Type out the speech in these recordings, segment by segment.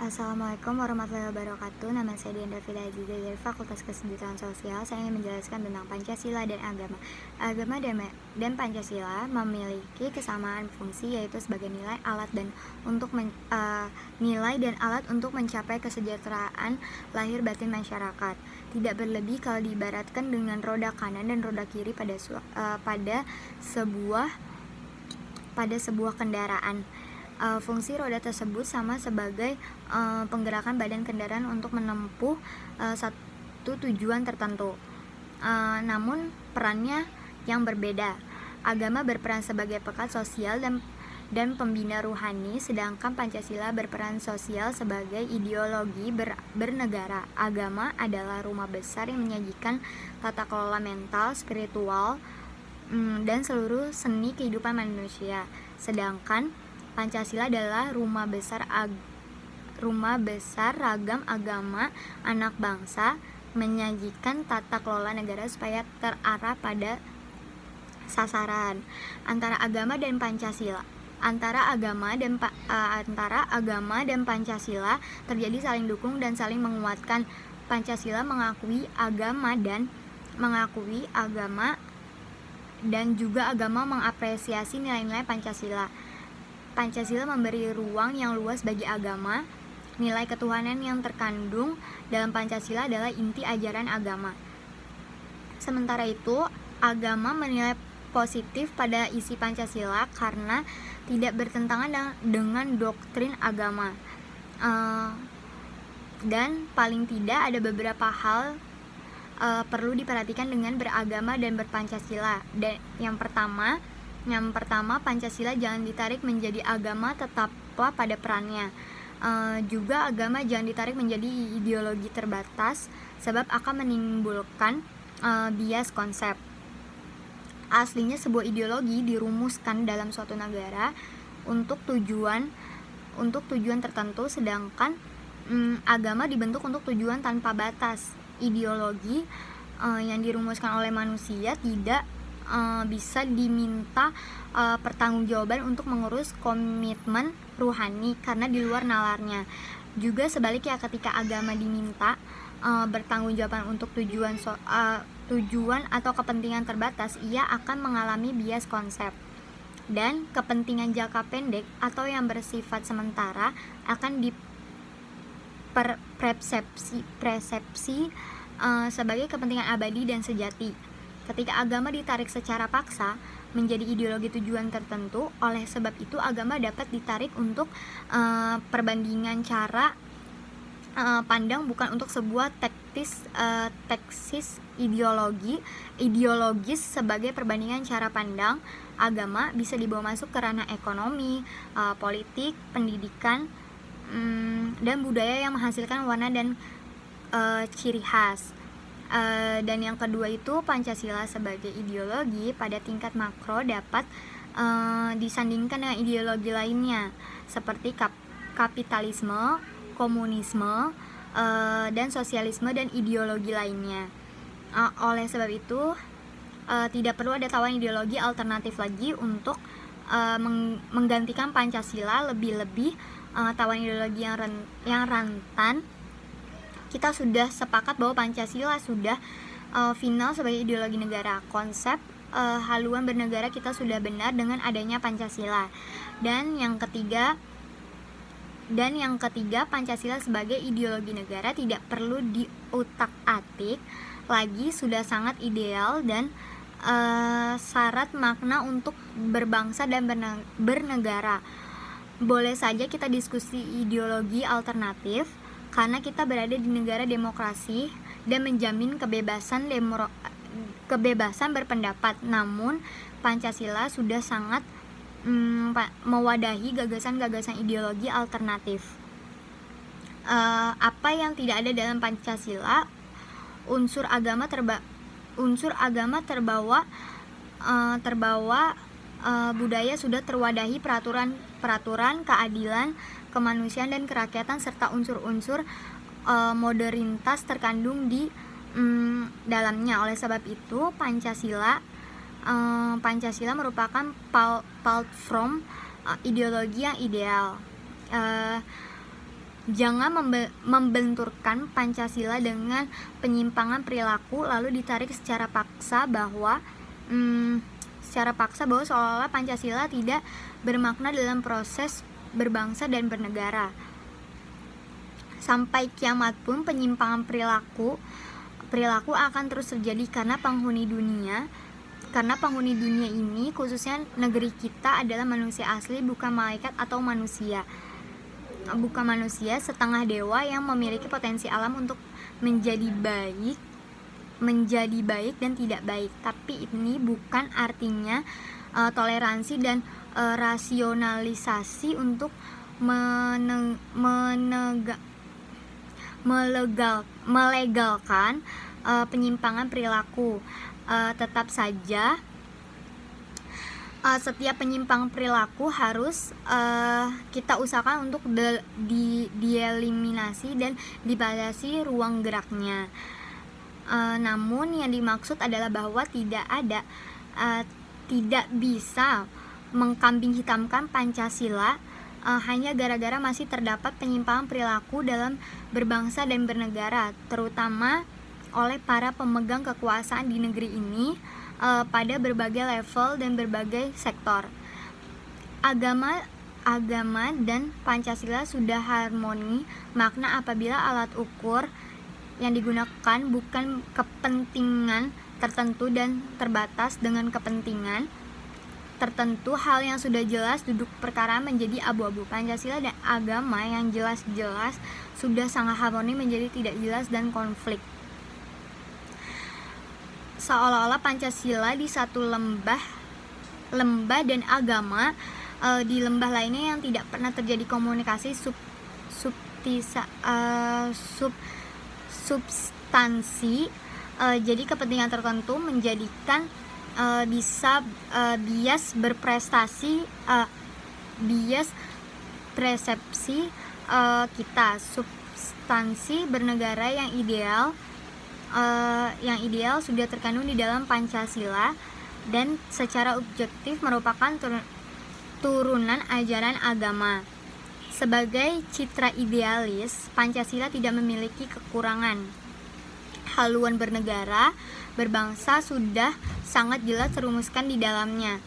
Assalamualaikum warahmatullahi wabarakatuh. Nama saya Dian Davida Aziza dari Fakultas Kesejahteraan Sosial. Saya ingin menjelaskan tentang Pancasila dan agama. Agama dan Pancasila memiliki kesamaan fungsi, yaitu sebagai nilai alat untuk mencapai kesejahteraan lahir batin masyarakat. Tidak berlebih kalau diibaratkan dengan roda kanan dan roda kiri pada sebuah kendaraan. Fungsi roda tersebut sama sebagai penggerakan badan kendaraan untuk menempuh satu tujuan tertentu. Namun perannya yang berbeda. Agama berperan sebagai pekat sosial dan pembina ruhani, sedangkan Pancasila berperan sosial sebagai ideologi bernegara. Agama adalah rumah besar yang menyajikan tata kelola mental, spiritual, dan seluruh seni kehidupan manusia. Sedangkan Pancasila adalah rumah besar ragam agama anak bangsa, menyajikan tata kelola negara supaya terarah pada sasaran. Antara agama dan Pancasila terjadi saling dukung dan saling menguatkan. Pancasila mengakui agama dan juga agama mengapresiasi nilai-nilai Pancasila. Pancasila memberi ruang yang luas bagi agama. Nilai ketuhanan yang terkandung dalam Pancasila adalah inti ajaran agama. Sementara itu, agama menilai positif pada isi Pancasila karena tidak bertentangan dengan doktrin agama. Dan paling tidak ada beberapa hal perlu diperhatikan dengan beragama dan berpancasila. Dan yang pertama, Pancasila jangan ditarik menjadi agama, tetaplah pada perannya. Juga agama jangan ditarik menjadi ideologi terbatas, sebab akan menimbulkan bias konsep. Aslinya sebuah ideologi dirumuskan dalam suatu negara untuk tujuan tertentu, sedangkan agama dibentuk untuk tujuan tanpa batas. Ideologi yang dirumuskan oleh manusia tidak bisa diminta pertanggungjawaban untuk mengurus komitmen ruhani karena di luar nalarnya. Juga sebaliknya, ketika agama diminta bertanggungjawaban untuk tujuan atau kepentingan terbatas, ia akan mengalami bias konsep. Dan kepentingan jangka pendek atau yang bersifat sementara akan persepsi sebagai kepentingan abadi dan sejati. Ketika agama ditarik secara paksa menjadi ideologi tujuan tertentu, oleh sebab itu agama dapat ditarik untuk perbandingan cara pandang, bukan untuk sebuah teksis ideologis. Sebagai perbandingan cara pandang, agama bisa dibawa masuk ke ranah ekonomi, politik, pendidikan, dan budaya yang menghasilkan warna dan ciri khas. Dan yang kedua itu, Pancasila sebagai ideologi pada tingkat makro dapat disandingkan dengan ideologi lainnya seperti kapitalisme, komunisme, dan sosialisme dan ideologi lainnya. Oleh sebab itu, tidak perlu ada tawaran ideologi alternatif lagi untuk menggantikan Pancasila. Lebih-lebih tawaran ideologi yang rentan. Kita sudah sepakat bahwa Pancasila sudah final sebagai ideologi negara. Konsep haluan bernegara kita sudah benar dengan adanya Pancasila. Dan yang ketiga, Pancasila sebagai ideologi negara tidak perlu diutak-atik lagi, sudah sangat ideal dan syarat makna untuk berbangsa dan bernegara. Boleh saja kita diskusi ideologi alternatif, karena kita berada di negara demokrasi dan menjamin kebebasan berpendapat. Namun Pancasila sudah sangat mewadahi gagasan-gagasan ideologi alternatif. Apa yang tidak ada dalam Pancasila? Unsur agama terbawa budaya sudah terwadahi peraturan, keadilan, kemanusiaan dan kerakyatan, serta unsur-unsur modernitas terkandung di dalamnya. Oleh sebab itu, Pancasila merupakan platform ideologi yang ideal. Jangan membenturkan Pancasila dengan penyimpangan perilaku lalu ditarik secara paksa bahwa seolah-olah Pancasila tidak bermakna dalam proses berbangsa dan bernegara. Sampai kiamat pun penyimpangan perilaku akan terus terjadi karena penghuni dunia ini, khususnya negeri kita, adalah manusia asli, bukan malaikat atau manusia setengah dewa yang memiliki potensi alam untuk menjadi baik dan tidak baik. Tapi ini bukan artinya toleransi dan rasionalisasi untuk melegalkan penyimpangan perilaku. Tetap saja setiap penyimpangan perilaku harus kita usahakan untuk dieliminasi dan dibatasi ruang geraknya. Namun yang dimaksud adalah bahwa tidak bisa mengkambing hitamkan Pancasila hanya gara-gara masih terdapat penyimpangan perilaku dalam berbangsa dan bernegara, terutama oleh para pemegang kekuasaan di negeri ini pada berbagai level dan berbagai sektor. Agama dan Pancasila sudah harmoni makna apabila alat ukur yang digunakan bukan kepentingan tertentu dan terbatas dengan kepentingan tertentu. Hal yang sudah jelas duduk perkara menjadi abu-abu. Pancasila dan agama yang jelas-jelas sudah sangat harmoni menjadi tidak jelas dan konflik. Seolah-olah Pancasila di satu lembah dan agama di lembah lainnya yang tidak pernah terjadi komunikasi substansi. Jadi kepentingan tertentu menjadikan bias persepsi kita. Substansi bernegara yang ideal sudah terkandung di dalam Pancasila dan secara objektif merupakan turunan ajaran agama. Sebagai citra idealis, Pancasila tidak memiliki kekurangan. Haluan bernegara, berbangsa sudah sangat jelas terumuskan di dalamnya.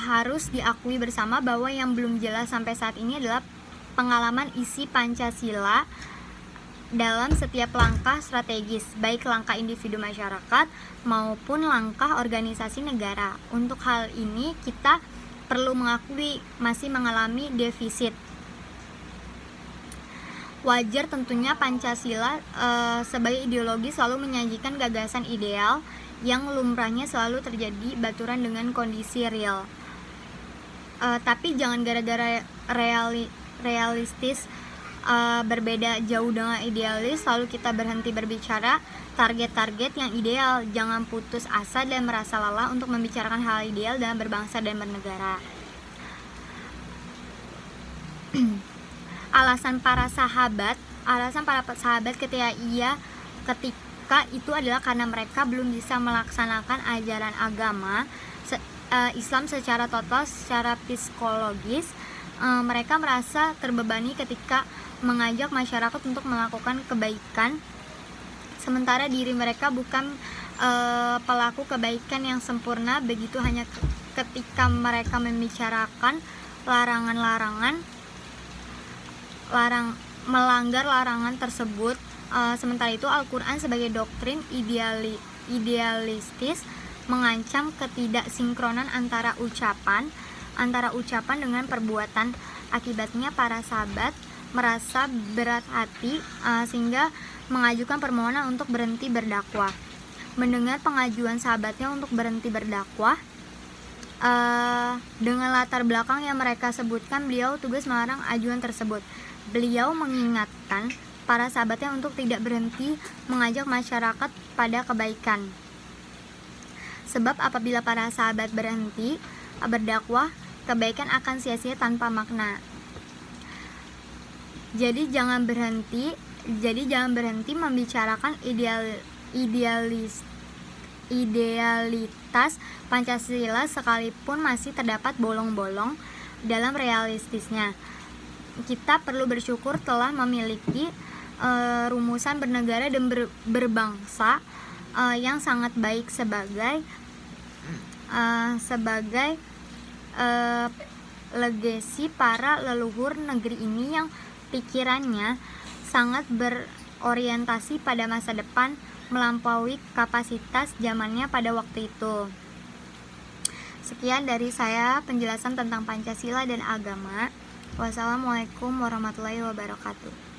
Harus diakui bersama bahwa yang belum jelas sampai saat ini adalah pengalaman isi Pancasila dalam setiap langkah strategis, baik langkah individu masyarakat maupun langkah organisasi negara. Untuk hal ini kita perlu mengakui masih mengalami defisit. Wajar tentunya Pancasila sebagai ideologi selalu menyajikan gagasan ideal yang lumrahnya selalu terjadi baturan dengan kondisi real. Tapi jangan gara-gara realistis berbeda jauh dengan idealis lalu kita berhenti berbicara target-target yang ideal. Jangan putus asa dan merasa lelah untuk membicarakan hal ideal dalam berbangsa dan bernegara. Alasan para sahabat ketika itu adalah karena mereka belum bisa melaksanakan ajaran agama Islam secara total, secara psikologis. Mereka merasa terbebani ketika mengajak masyarakat untuk melakukan kebaikan, sementara diri mereka bukan pelaku kebaikan yang sempurna. Begitu hanya ketika mereka membicarakan melanggar larangan tersebut. Sementara itu Al-Quran sebagai doktrin idealistis mengancam ketidaksinkronan antara ucapan dengan perbuatan. Akibatnya para sahabat merasa berat hati sehingga mengajukan permohonan untuk berhenti berdakwah. Mendengar pengajuan sahabatnya untuk berhenti berdakwah dengan latar belakang yang mereka sebutkan, beliau tugas melarang ajuan tersebut. Beliau mengingatkan para sahabatnya untuk tidak berhenti mengajak masyarakat pada kebaikan. Sebab apabila para sahabat berhenti berdakwah, kebaikan akan sia-sia tanpa makna. Jadi jangan berhenti membicarakan idealitas Pancasila sekalipun masih terdapat bolong-bolong dalam realistisnya. kita perlu bersyukur telah memiliki rumusan bernegara dan berbangsa yang sangat baik sebagai legasi para leluhur negeri ini yang pikirannya sangat berorientasi pada masa depan melampaui kapasitas zamannya pada waktu itu. Sekian dari saya penjelasan tentang Pancasila dan agama. Wassalamualaikum warahmatullahi wabarakatuh.